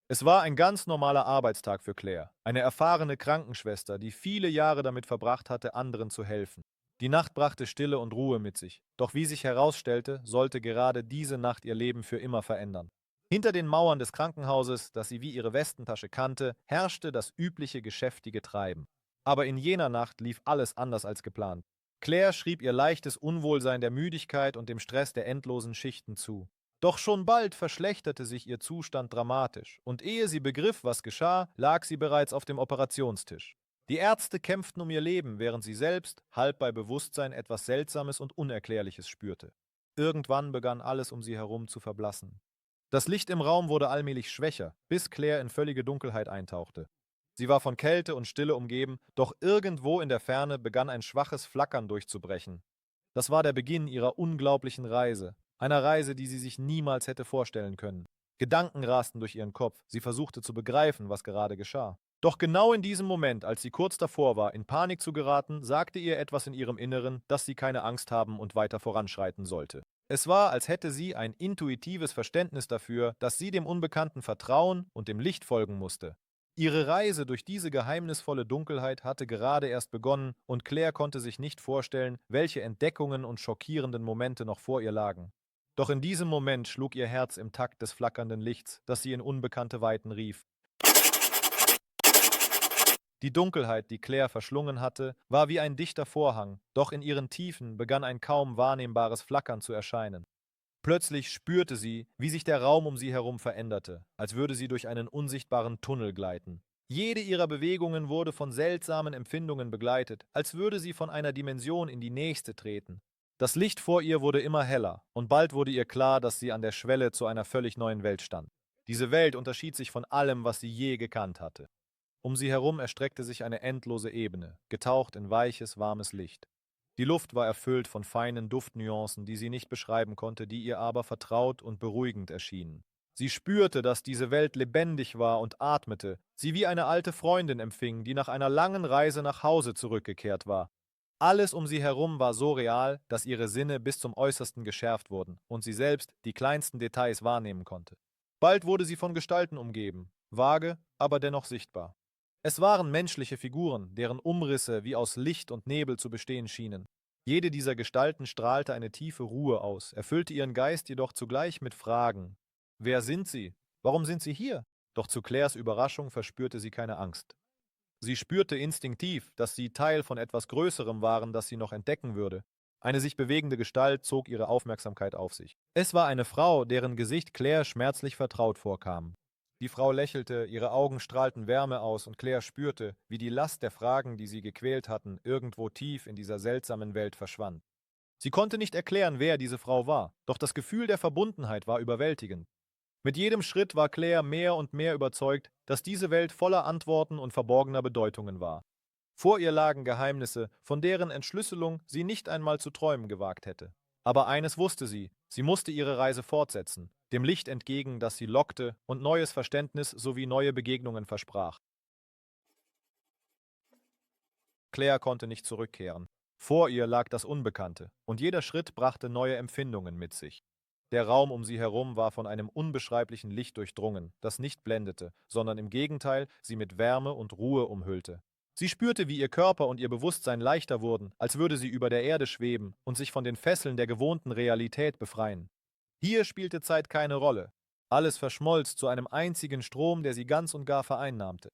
Es war ein ganz normaler Arbeitstag für Claire, eine erfahrene Krankenschwester, die viele Jahre damit verbracht hatte, anderen zu helfen. Die Nacht brachte Stille und Ruhe mit sich, doch wie sich herausstellte, sollte gerade diese Nacht ihr Leben für immer verändern. Hinter den Mauern des Krankenhauses, das sie wie ihre Westentasche kannte, herrschte das übliche geschäftige Treiben. Aber in jener Nacht lief alles anders als geplant. Claire schrieb ihr leichtes Unwohlsein der Müdigkeit und dem Stress der endlosen Schichten zu. Doch schon bald verschlechterte sich ihr Zustand dramatisch, und ehe sie begriff, was geschah, lag sie bereits auf dem Operationstisch. Die Ärzte kämpften um ihr Leben, während sie selbst, halb bei Bewusstsein, etwas Seltsames und Unerklärliches spürte. Irgendwann begann alles um sie herum zu verblassen. Das Licht im Raum wurde allmählich schwächer, bis Claire in völlige Dunkelheit eintauchte. Sie war von Kälte und Stille umgeben, doch irgendwo in der Ferne begann ein schwaches Flackern durchzubrechen. Das war der Beginn ihrer unglaublichen Reise, einer Reise, die sie sich niemals hätte vorstellen können. Gedanken rasten durch ihren Kopf, sie versuchte zu begreifen, was gerade geschah. Doch genau in diesem Moment, als sie kurz davor war, in Panik zu geraten, sagte ihr etwas in ihrem Inneren, dass sie keine Angst haben und weiter voranschreiten sollte. Es war, als hätte sie ein intuitives Verständnis dafür, dass sie dem Unbekannten vertrauen und dem Licht folgen musste. Ihre Reise durch diese geheimnisvolle Dunkelheit hatte gerade erst begonnen, und Claire konnte sich nicht vorstellen, welche Entdeckungen und schockierenden Momente noch vor ihr lagen. Doch in diesem Moment schlug ihr Herz im Takt des flackernden Lichts, das sie in unbekannte Weiten rief. Die Dunkelheit, die Claire verschlungen hatte, war wie ein dichter Vorhang, doch in ihren Tiefen begann ein kaum wahrnehmbares Flackern zu erscheinen. Plötzlich spürte sie, wie sich der Raum um sie herum veränderte, als würde sie durch einen unsichtbaren Tunnel gleiten. Jede ihrer Bewegungen wurde von seltsamen Empfindungen begleitet, als würde sie von einer Dimension in die nächste treten. Das Licht vor ihr wurde immer heller, und bald wurde ihr klar, dass sie an der Schwelle zu einer völlig neuen Welt stand. Diese Welt unterschied sich von allem, was sie je gekannt hatte. Um sie herum erstreckte sich eine endlose Ebene, getaucht in weiches, warmes Licht. Die Luft war erfüllt von feinen Duftnuancen, die sie nicht beschreiben konnte, die ihr aber vertraut und beruhigend erschienen. Sie spürte, dass diese Welt lebendig war und atmete, sie wie eine alte Freundin empfing, die nach einer langen Reise nach Hause zurückgekehrt war. Alles um sie herum war so real, dass ihre Sinne bis zum Äußersten geschärft wurden und sie selbst die kleinsten Details wahrnehmen konnte. Bald wurde sie von Gestalten umgeben, vage, aber dennoch sichtbar. Es waren menschliche Figuren, deren Umrisse wie aus Licht und Nebel zu bestehen schienen. Jede dieser Gestalten strahlte eine tiefe Ruhe aus, erfüllte ihren Geist jedoch zugleich mit Fragen. Wer sind sie? Warum sind sie hier? Doch zu Claires Überraschung verspürte sie keine Angst. Sie spürte instinktiv, dass sie Teil von etwas Größerem waren, das sie noch entdecken würde. Eine sich bewegende Gestalt zog ihre Aufmerksamkeit auf sich. Es war eine Frau, deren Gesicht Claire schmerzlich vertraut vorkam. Die Frau lächelte, ihre Augen strahlten Wärme aus, und Claire spürte, wie die Last der Fragen, die sie gequält hatten, irgendwo tief in dieser seltsamen Welt verschwand. Sie konnte nicht erklären, wer diese Frau war, doch das Gefühl der Verbundenheit war überwältigend. Mit jedem Schritt war Claire mehr und mehr überzeugt, dass diese Welt voller Antworten und verborgener Bedeutungen war. Vor ihr lagen Geheimnisse, von deren Entschlüsselung sie nicht einmal zu träumen gewagt hätte. Aber eines wusste sie, sie musste ihre Reise fortsetzen, dem Licht entgegen, das sie lockte und neues Verständnis sowie neue Begegnungen versprach. Claire konnte nicht zurückkehren. Vor ihr lag das Unbekannte, und jeder Schritt brachte neue Empfindungen mit sich. Der Raum um sie herum war von einem unbeschreiblichen Licht durchdrungen, das nicht blendete, sondern im Gegenteil sie mit Wärme und Ruhe umhüllte. Sie spürte, wie ihr Körper und ihr Bewusstsein leichter wurden, als würde sie über der Erde schweben und sich von den Fesseln der gewohnten Realität befreien. Hier spielte Zeit keine Rolle. Alles verschmolz zu einem einzigen Strom, der sie ganz und gar vereinnahmte.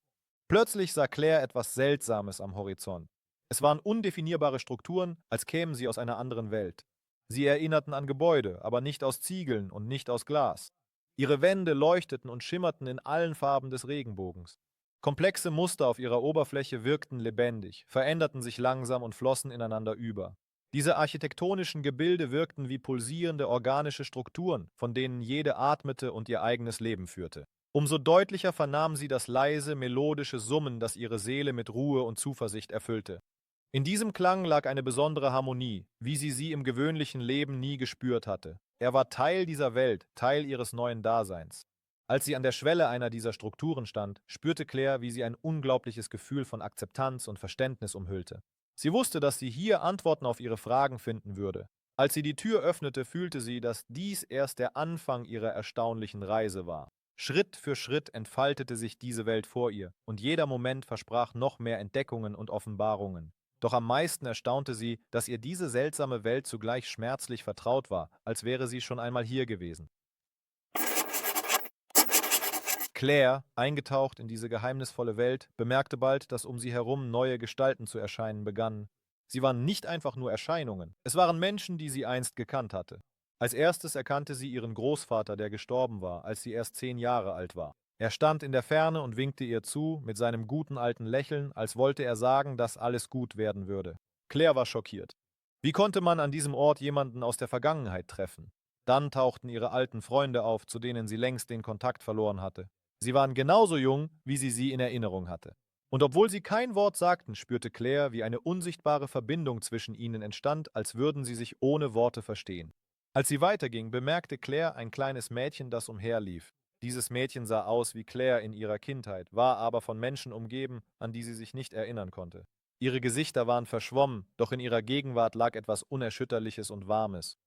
Plötzlich sah Claire etwas Seltsames am Horizont. Es waren undefinierbare Strukturen, als kämen sie aus einer anderen Welt. Sie erinnerten an Gebäude, aber nicht aus Ziegeln und nicht aus Glas. Ihre Wände leuchteten und schimmerten in allen Farben des Regenbogens. Komplexe Muster auf ihrer Oberfläche wirkten lebendig, veränderten sich langsam und flossen ineinander über. Diese architektonischen Gebilde wirkten wie pulsierende organische Strukturen, von denen jede atmete und ihr eigenes Leben führte. Umso deutlicher vernahm sie das leise, melodische Summen, das ihre Seele mit Ruhe und Zuversicht erfüllte. In diesem Klang lag eine besondere Harmonie, wie sie im gewöhnlichen Leben nie gespürt hatte. Er war Teil dieser Welt, Teil ihres neuen Daseins. Als sie an der Schwelle einer dieser Strukturen stand, spürte Claire, wie sie ein unglaubliches Gefühl von Akzeptanz und Verständnis umhüllte. Sie wusste, dass sie hier Antworten auf ihre Fragen finden würde. Als sie die Tür öffnete, fühlte sie, dass dies erst der Anfang ihrer erstaunlichen Reise war. Schritt für Schritt entfaltete sich diese Welt vor ihr, und jeder Moment versprach noch mehr Entdeckungen und Offenbarungen. Doch am meisten erstaunte sie, dass ihr diese seltsame Welt zugleich schmerzlich vertraut war, als wäre sie schon einmal hier gewesen. Claire, eingetaucht in diese geheimnisvolle Welt, bemerkte bald, dass um sie herum neue Gestalten zu erscheinen begannen. Sie waren nicht einfach nur Erscheinungen, es waren Menschen, die sie einst gekannt hatte. Als erstes erkannte sie ihren Großvater, der gestorben war, als sie erst 10 Jahre alt war. Er stand in der Ferne und winkte ihr zu, mit seinem guten alten Lächeln, als wollte er sagen, dass alles gut werden würde. Claire war schockiert. Wie konnte man an diesem Ort jemanden aus der Vergangenheit treffen? Dann tauchten ihre alten Freunde auf, zu denen sie längst den Kontakt verloren hatte. Sie waren genauso jung, wie sie in Erinnerung hatte. Und obwohl sie kein Wort sagten, spürte Claire, wie eine unsichtbare Verbindung zwischen ihnen entstand, als würden sie sich ohne Worte verstehen. Als sie weiterging, bemerkte Claire ein kleines Mädchen, das umherlief. Dieses Mädchen sah aus wie Claire in ihrer Kindheit, war aber von Menschen umgeben, an die sie sich nicht erinnern konnte. Ihre Gesichter waren verschwommen, doch in ihrer Gegenwart lag etwas Unerschütterliches und Warmes.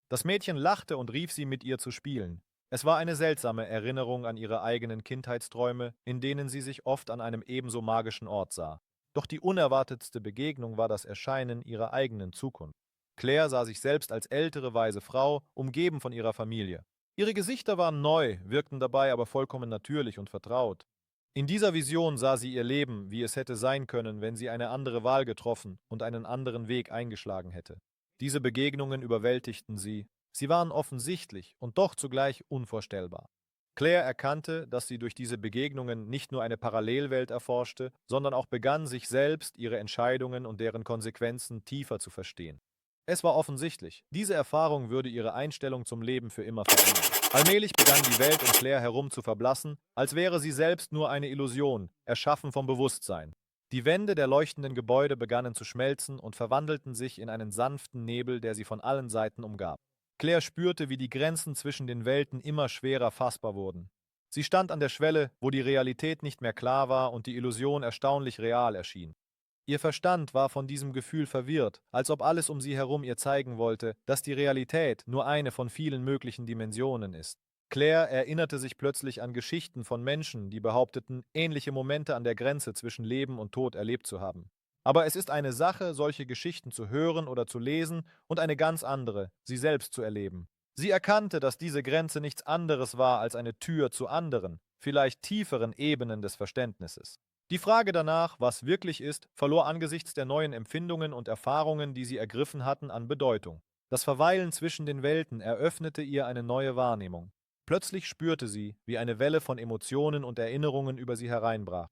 Das Mädchen lachte und rief sie, mit ihr zu spielen. Es war eine seltsame Erinnerung an ihre eigenen Kindheitsträume, in denen sie sich oft an einem ebenso magischen Ort sah. Doch die unerwartetste Begegnung war das Erscheinen ihrer eigenen Zukunft. Claire sah sich selbst als ältere, weise Frau, umgeben von ihrer Familie. Ihre Gesichter waren neu, wirkten dabei aber vollkommen natürlich und vertraut. In dieser Vision sah sie ihr Leben, wie es hätte sein können, wenn sie eine andere Wahl getroffen und einen anderen Weg eingeschlagen hätte. Diese Begegnungen überwältigten sie. Sie waren offensichtlich und doch zugleich unvorstellbar. Claire erkannte, dass sie durch diese Begegnungen nicht nur eine Parallelwelt erforschte, sondern auch begann, sich selbst, ihre Entscheidungen und deren Konsequenzen tiefer zu verstehen. Es war offensichtlich, diese Erfahrung würde ihre Einstellung zum Leben für immer verändern. Allmählich begann die Welt um Claire herum zu verblassen, als wäre sie selbst nur eine Illusion, erschaffen vom Bewusstsein. Die Wände der leuchtenden Gebäude begannen zu schmelzen und verwandelten sich in einen sanften Nebel, der sie von allen Seiten umgab. Claire spürte, wie die Grenzen zwischen den Welten immer schwerer fassbar wurden. Sie stand an der Schwelle, wo die Realität nicht mehr klar war und die Illusion erstaunlich real erschien. Ihr Verstand war von diesem Gefühl verwirrt, als ob alles um sie herum ihr zeigen wollte, dass die Realität nur eine von vielen möglichen Dimensionen ist. Claire erinnerte sich plötzlich an Geschichten von Menschen, die behaupteten, ähnliche Momente an der Grenze zwischen Leben und Tod erlebt zu haben. Aber es ist eine Sache, solche Geschichten zu hören oder zu lesen, und eine ganz andere, sie selbst zu erleben. Sie erkannte, dass diese Grenze nichts anderes war als eine Tür zu anderen, vielleicht tieferen Ebenen des Verständnisses. Die Frage danach, was wirklich ist, verlor angesichts der neuen Empfindungen und Erfahrungen, die sie ergriffen hatten, an Bedeutung. Das Verweilen zwischen den Welten eröffnete ihr eine neue Wahrnehmung. Plötzlich spürte sie, wie eine Welle von Emotionen und Erinnerungen über sie hereinbrach.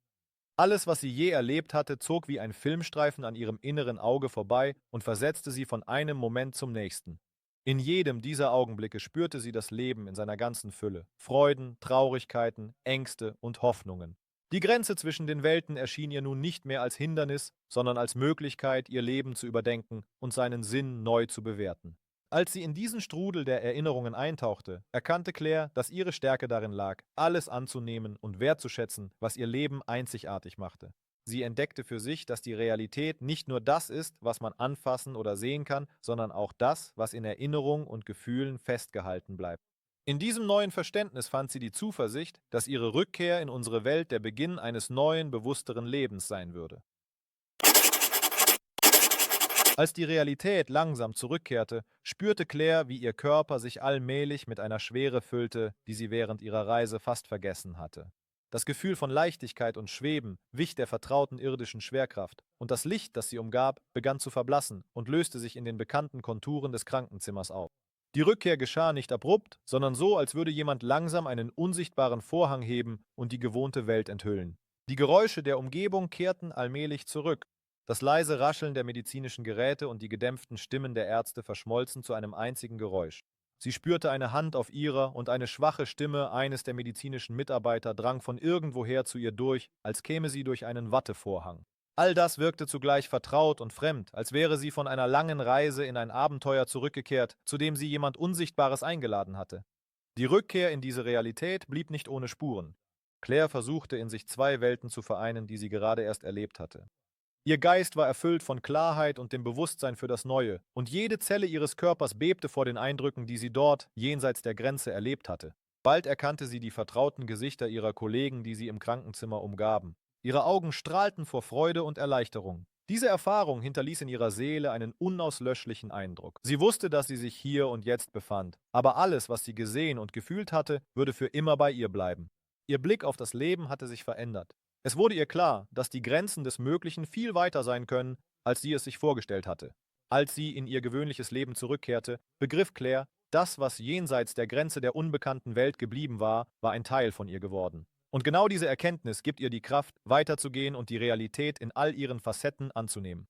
Alles, was sie je erlebt hatte, zog wie ein Filmstreifen an ihrem inneren Auge vorbei und versetzte sie von einem Moment zum nächsten. In jedem dieser Augenblicke spürte sie das Leben in seiner ganzen Fülle: Freuden, Traurigkeiten, Ängste und Hoffnungen. Die Grenze zwischen den Welten erschien ihr nun nicht mehr als Hindernis, sondern als Möglichkeit, ihr Leben zu überdenken und seinen Sinn neu zu bewerten. Als sie in diesen Strudel der Erinnerungen eintauchte, erkannte Claire, dass ihre Stärke darin lag, alles anzunehmen und wertzuschätzen, was ihr Leben einzigartig machte. Sie entdeckte für sich, dass die Realität nicht nur das ist, was man anfassen oder sehen kann, sondern auch das, was in Erinnerung und Gefühlen festgehalten bleibt. In diesem neuen Verständnis fand sie die Zuversicht, dass ihre Rückkehr in unsere Welt der Beginn eines neuen, bewussteren Lebens sein würde. Als die Realität langsam zurückkehrte, spürte Claire, wie ihr Körper sich allmählich mit einer Schwere füllte, die sie während ihrer Reise fast vergessen hatte. Das Gefühl von Leichtigkeit und Schweben wich der vertrauten irdischen Schwerkraft, und das Licht, das sie umgab, begann zu verblassen und löste sich in den bekannten Konturen des Krankenzimmers auf. Die Rückkehr geschah nicht abrupt, sondern so, als würde jemand langsam einen unsichtbaren Vorhang heben und die gewohnte Welt enthüllen. Die Geräusche der Umgebung kehrten allmählich zurück. Das leise Rascheln der medizinischen Geräte und die gedämpften Stimmen der Ärzte verschmolzen zu einem einzigen Geräusch. Sie spürte eine Hand auf ihrer, und eine schwache Stimme eines der medizinischen Mitarbeiter drang von irgendwoher zu ihr durch, als käme sie durch einen Wattevorhang. All das wirkte zugleich vertraut und fremd, als wäre sie von einer langen Reise in ein Abenteuer zurückgekehrt, zu dem sie jemand Unsichtbares eingeladen hatte. Die Rückkehr in diese Realität blieb nicht ohne Spuren. Claire versuchte, in sich zwei Welten zu vereinen, die sie gerade erst erlebt hatte. Ihr Geist war erfüllt von Klarheit und dem Bewusstsein für das Neue, und jede Zelle ihres Körpers bebte vor den Eindrücken, die sie dort, jenseits der Grenze, erlebt hatte. Bald erkannte sie die vertrauten Gesichter ihrer Kollegen, die sie im Krankenzimmer umgaben. Ihre Augen strahlten vor Freude und Erleichterung. Diese Erfahrung hinterließ in ihrer Seele einen unauslöschlichen Eindruck. Sie wusste, dass sie sich hier und jetzt befand, aber alles, was sie gesehen und gefühlt hatte, würde für immer bei ihr bleiben. Ihr Blick auf das Leben hatte sich verändert. Es wurde ihr klar, dass die Grenzen des Möglichen viel weiter sein können, als sie es sich vorgestellt hatte. Als sie in ihr gewöhnliches Leben zurückkehrte, begriff Claire, das, was jenseits der Grenze der unbekannten Welt geblieben war, war ein Teil von ihr geworden. Und genau diese Erkenntnis gibt ihr die Kraft, weiterzugehen und die Realität in all ihren Facetten anzunehmen.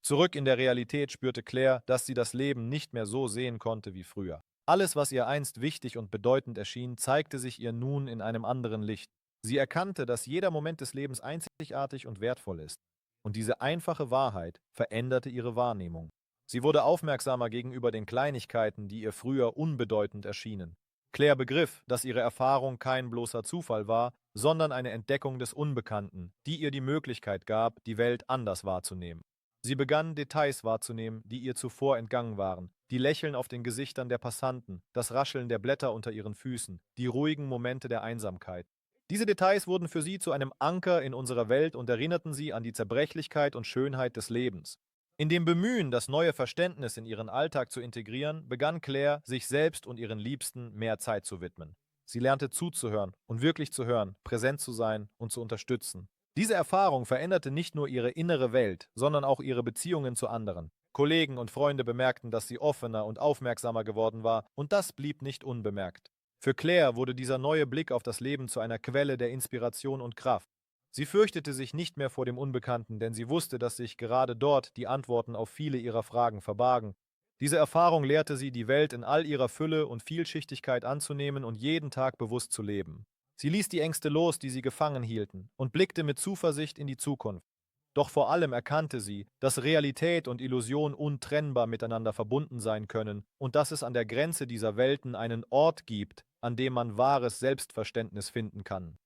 Zurück in der Realität spürte Claire, dass sie das Leben nicht mehr so sehen konnte wie früher. Alles, was ihr einst wichtig und bedeutend erschien, zeigte sich ihr nun in einem anderen Licht. Sie erkannte, dass jeder Moment des Lebens einzigartig und wertvoll ist. Und diese einfache Wahrheit veränderte ihre Wahrnehmung. Sie wurde aufmerksamer gegenüber den Kleinigkeiten, die ihr früher unbedeutend erschienen. Claire begriff, dass ihre Erfahrung kein bloßer Zufall war, sondern eine Entdeckung des Unbekannten, die ihr die Möglichkeit gab, die Welt anders wahrzunehmen. Sie begann, Details wahrzunehmen, die ihr zuvor entgangen waren. Die Lächeln auf den Gesichtern der Passanten, das Rascheln der Blätter unter ihren Füßen, die ruhigen Momente der Einsamkeit. Diese Details wurden für sie zu einem Anker in unserer Welt und erinnerten sie an die Zerbrechlichkeit und Schönheit des Lebens. In dem Bemühen, das neue Verständnis in ihren Alltag zu integrieren, begann Claire, sich selbst und ihren Liebsten mehr Zeit zu widmen. Sie lernte zuzuhören und wirklich zu hören, präsent zu sein und zu unterstützen. Diese Erfahrung veränderte nicht nur ihre innere Welt, sondern auch ihre Beziehungen zu anderen. Kollegen und Freunde bemerkten, dass sie offener und aufmerksamer geworden war, und das blieb nicht unbemerkt. Für Claire wurde dieser neue Blick auf das Leben zu einer Quelle der Inspiration und Kraft. Sie fürchtete sich nicht mehr vor dem Unbekannten, denn sie wusste, dass sich gerade dort die Antworten auf viele ihrer Fragen verbargen. Diese Erfahrung lehrte sie, die Welt in all ihrer Fülle und Vielschichtigkeit anzunehmen und jeden Tag bewusst zu leben. Sie ließ die Ängste los, die sie gefangen hielten, und blickte mit Zuversicht in die Zukunft. Doch vor allem erkannte sie, dass Realität und Illusion untrennbar miteinander verbunden sein können und dass es an der Grenze dieser Welten einen Ort gibt, an dem man wahres Selbstverständnis finden kann.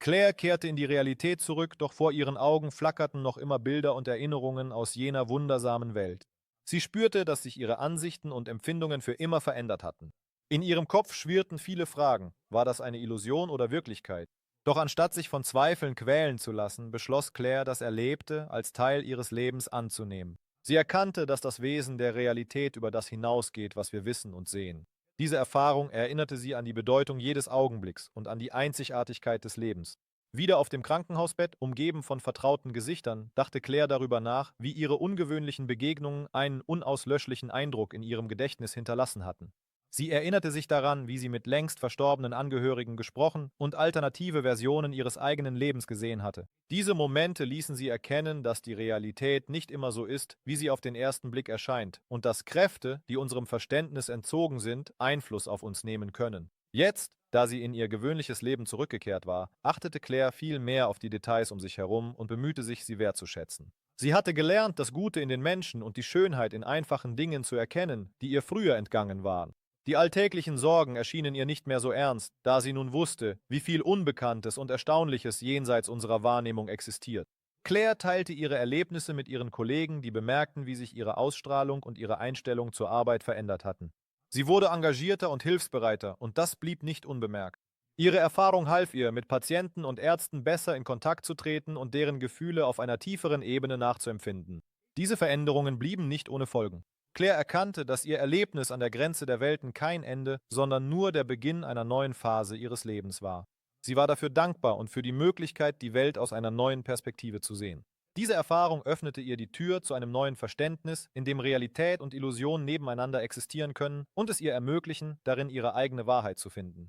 Claire kehrte in die Realität zurück, doch vor ihren Augen flackerten noch immer Bilder und Erinnerungen aus jener wundersamen Welt. Sie spürte, dass sich ihre Ansichten und Empfindungen für immer verändert hatten. In ihrem Kopf schwirrten viele Fragen. War das eine Illusion oder Wirklichkeit? Doch anstatt sich von Zweifeln quälen zu lassen, beschloss Claire, das Erlebte als Teil ihres Lebens anzunehmen. Sie erkannte, dass das Wesen der Realität über das hinausgeht, was wir wissen und sehen. Diese Erfahrung erinnerte sie an die Bedeutung jedes Augenblicks und an die Einzigartigkeit des Lebens. Wieder auf dem Krankenhausbett, umgeben von vertrauten Gesichtern, dachte Claire darüber nach, wie ihre ungewöhnlichen Begegnungen einen unauslöschlichen Eindruck in ihrem Gedächtnis hinterlassen hatten. Sie erinnerte sich daran, wie sie mit längst verstorbenen Angehörigen gesprochen und alternative Versionen ihres eigenen Lebens gesehen hatte. Diese Momente ließen sie erkennen, dass die Realität nicht immer so ist, wie sie auf den ersten Blick erscheint, und dass Kräfte, die unserem Verständnis entzogen sind, Einfluss auf uns nehmen können. Jetzt, da sie in ihr gewöhnliches Leben zurückgekehrt war, achtete Claire viel mehr auf die Details um sich herum und bemühte sich, sie wertzuschätzen. Sie hatte gelernt, das Gute in den Menschen und die Schönheit in einfachen Dingen zu erkennen, die ihr früher entgangen waren. Die alltäglichen Sorgen erschienen ihr nicht mehr so ernst, da sie nun wusste, wie viel Unbekanntes und Erstaunliches jenseits unserer Wahrnehmung existiert. Claire teilte ihre Erlebnisse mit ihren Kollegen, die bemerkten, wie sich ihre Ausstrahlung und ihre Einstellung zur Arbeit verändert hatten. Sie wurde engagierter und hilfsbereiter, und das blieb nicht unbemerkt. Ihre Erfahrung half ihr, mit Patienten und Ärzten besser in Kontakt zu treten und deren Gefühle auf einer tieferen Ebene nachzuempfinden. Diese Veränderungen blieben nicht ohne Folgen. Claire erkannte, dass ihr Erlebnis an der Grenze der Welten kein Ende, sondern nur der Beginn einer neuen Phase ihres Lebens war. Sie war dafür dankbar und für die Möglichkeit, die Welt aus einer neuen Perspektive zu sehen. Diese Erfahrung öffnete ihr die Tür zu einem neuen Verständnis, in dem Realität und Illusion nebeneinander existieren können und es ihr ermöglichen, darin ihre eigene Wahrheit zu finden.